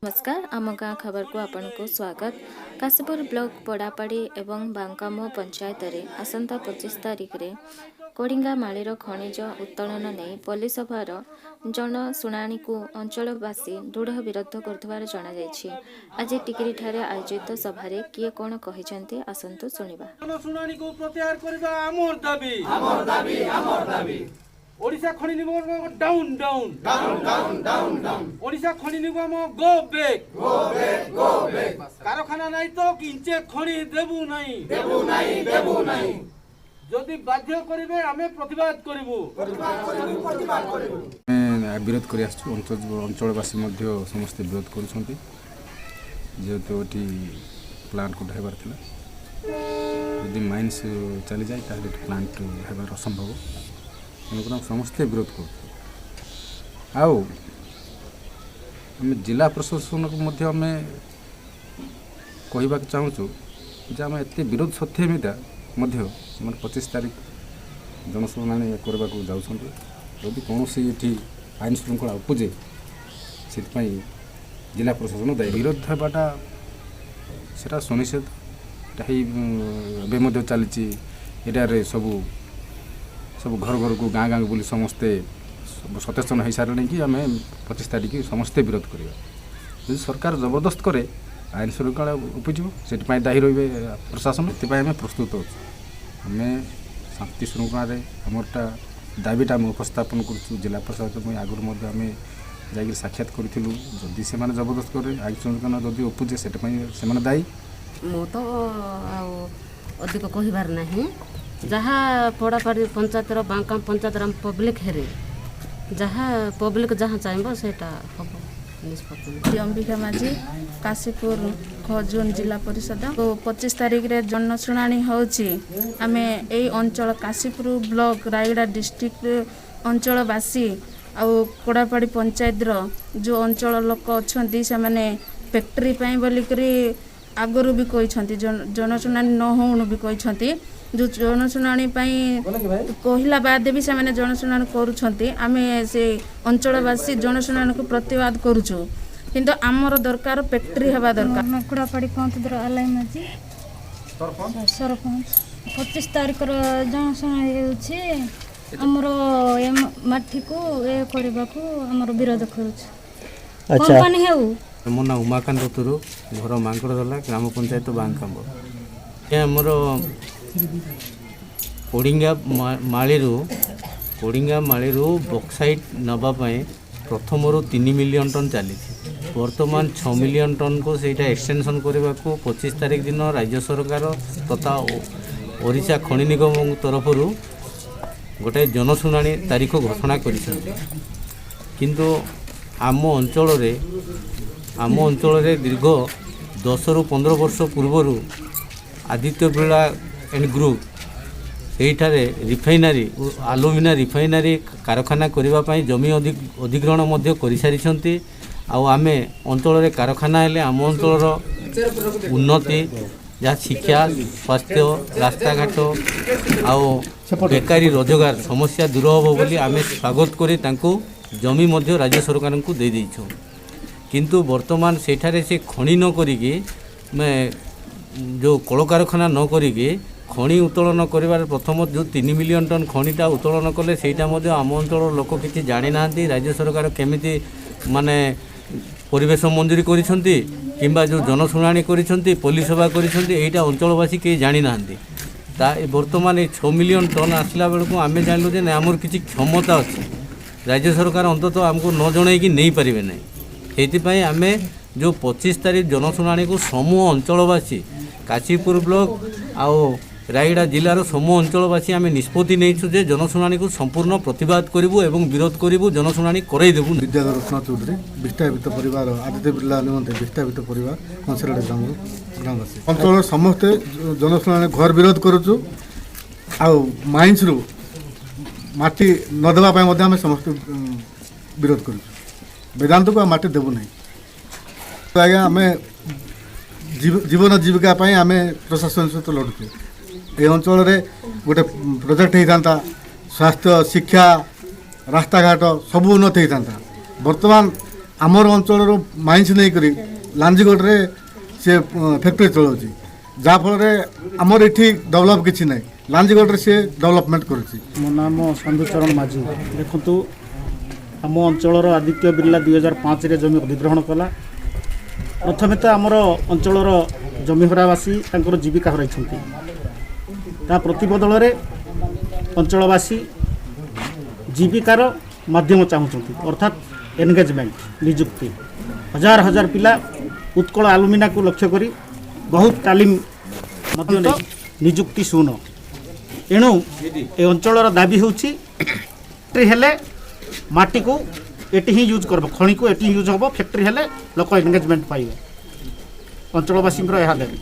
नमस्कार आम गाँ खबर को आपण को स्वागत। काशीपुर ब्लॉक पड़ापाड़ी एवं बांकामो पंचायत रे आसंता 25 तारिख रे कोडिंगा मालीर खनिज उत्तोलन नहीं पुलिस सभार जनशुणाणी को अंचलवासी दृढ़ विरोध कर आज टिकरी ठारे आयोजित सभारे किए कौन कहते आसतु शुणा। जनशुणाणी को प्रत्याहार करबा आमर दाबी ओडिशा खनि निगम down down down down down down Odisha खनि निगम गो बैक कारखाना नहीं तो किंचे खनि देबु नहीं जदि बाध्य करिवे हमें प्रतिवाद करिवु विरोध करि आछु अंचलवासी मध्य समस्त विरोध करूछंती जेहेतु एटी प्लांट को ढाइबार थिला यदि माइन्स चली जाए ताले प्लांट हेबार असंभव समस्ते विरोध कर आम जिला प्रशासन को मध्य आम कहवाक चाहूँ जे आम एत विरोध सत्वे मध्य 25 तारिख जनशुणाणी करने को जाऊँ जदि कौन ये आईन श्रृंखला उपजे से जिला प्रशासन दायी विरोध होगाटा से सुनिश्चित चली एटारे सब घर घर को गाँ गाँ बुली समस्ते सचेतन हो सारे कि आम 25 तारिख समस्ते विरोध करवा जो सरकार जबरदस्त करे आईन श्रृंखला उपजो से दायी रे प्रशासन से आम प्रस्तुत आम शांति श्रृंखला आमरटा दाबीटा आम उपस्थापन कर जिला प्रशासन आगुरी आम जा साक्षात करूँ जदि से जबरदस्त करे आईन श्रृंखला जदि उपजे से दायी मु तो अधिक कहबार नहीं जहाँ पड़ापाड़ी पंचायत बांका पंचायत पब्लिक हेरे जहाँ पब्लिक जहाँ चाहिए से हम निष्पत्ति। अंबिका माझी काशीपुर खजून जिला परिषद 25 तारिख रे जनशुणाणी होची आमे एई अंचल काशीपुर ब्लॉक रायगड़ा डिस्ट्रिक्ट अंचलवासी आउ कोड़ापाड़ी पंचायत जो अंचल लोक अच्छा से मैंने फैक्ट्री बोलिकी आगरू भी कहते जनशुणाणी न होनु भी कहते जो जनशुणाणी कहला बाद भी से जनशुणाणी करुँच आम से अंचलवासी जनशुणाणी को प्रतिवाद करुचु किंतु आमर दरकार फैक्ट्री हवा दरकार। कोड़ापाड़ी पंचायत आलाई माझी सरपंच 25 तारिख जनशुणाणी आमर माटी को ये करने को आमर विरोध करुचु कंपनी हेउ मो ना उमाकांत तुरु घर मांकड़ला ग्राम पंचायत बांकांब आमर कोडिंगा मालीरू बक्साइट नापाई प्रथम 3 मिलियन टन चली वर्तमान 6 मिलियन टन को सेटा एक्सटेंशन करने को 25 तारिख दिन राज्य सरकार तथा ओडिशा खनि निगम तरफ गोटे जनशुणाणी तारीख घोषणा कर किंतु आम अंचल दीर्घ 10 ରୁ 15 वर्ष पूर्व Aditya Birla and group यहीठारे refinery आलुमिना refinery कारखाना करने जमी अधिग्रहण कर सारी आम अंचल कारखाना हेले आम अंचल उन्नति जहाँ शिक्षा स्वास्थ्य रास्ता घाट आउ बेकारी रोजगार समस्या दूर हो बोली आम स्वागत करी जमी राज्य सरकार को दे देइछो किंतु वर्तमान सेठारे से खनि न करिके जो कल कारखाना न करिके खनि उत्तोलन कर प्रथम जो 3 मिलियन टन खनिटा उत्तोलन कले सेटा आम अंचल लोक किसी जानी ना राज्य सरकार केमिति माने परिवेश मंजूरी करिसंती किंबा जो जनशुणाणी करिसंती पुलिस सभा करिसंती एटा अंचलवासी के जानी ना वर्तमान 6 मिलियन टन आसला बेलू आम जानलु जे आमर किसी क्षमता अच्छी राज्य सरकार अंतत आमको न जनईकि नहीं पारे ना से आम जो 25 तारिख जनशुणाणी को समूह अंचलवासी काशीपुर ब्लॉक आउ रायगड़ा जिलार समूह अंचलवासी आम निष्पत्ति नहीं जे जनशुणाणी को संपूर्ण प्रतिवाद करूँ और विरोध करूँ जनशुणाणी करदेबू। विद्याधर रत्न चौधरी विस्थापित परिवार आदित्य बिरला निमंते विस्थापित परिवार कंसराड़ी ग्रामवासी अंचल समस्ते जनशुणाणी घर विरोध करुचु आउ माइंस रु माटी नदेवाई आम समस्त विरोध करुचु वेदांत को माटी देवु नहीं आज्ञा आम जीवन जीविका आम प्रशासन सहित लड़ुचु ये अंचल गोटे प्रोजेक्ट होता स्वास्थ्य शिक्षा रास्ता घाट सब उन्नति होता बर्तमान आमर अंचल माइंस नहीं करी लांजीगढ़ से फैक्ट्री चलाउछि जाफल आमर एठी डेवलप किछि नहीं लांजीगढ़ से डेवलपमेंट करुछि। मो नाम संधुचरण माझी। देखु आम अंचल आदित्य बिर्ला 2005 रे जमी अधिग्रहण कला। प्रथमे तो आमर अंचल जमीहरावासी जीविका हर प्रतिबदल अंचलवासी जीविकार माध्यम चाहूँगी अर्थात एनगेजमेंट निजुक्ति हजार हजार पिला उत्कल आलुमिना को लक्ष्य करी बहुत तालीम निजुक्ति शून्य एणु ए अंचल दाबी होउछि फैक्ट्री हेले माटी को एटी ही यूज करब खणी को एटी यूज हम फैक्ट्री हेले लोक एनगेजमेंट पाइबे अंचलवासी यह दाबी।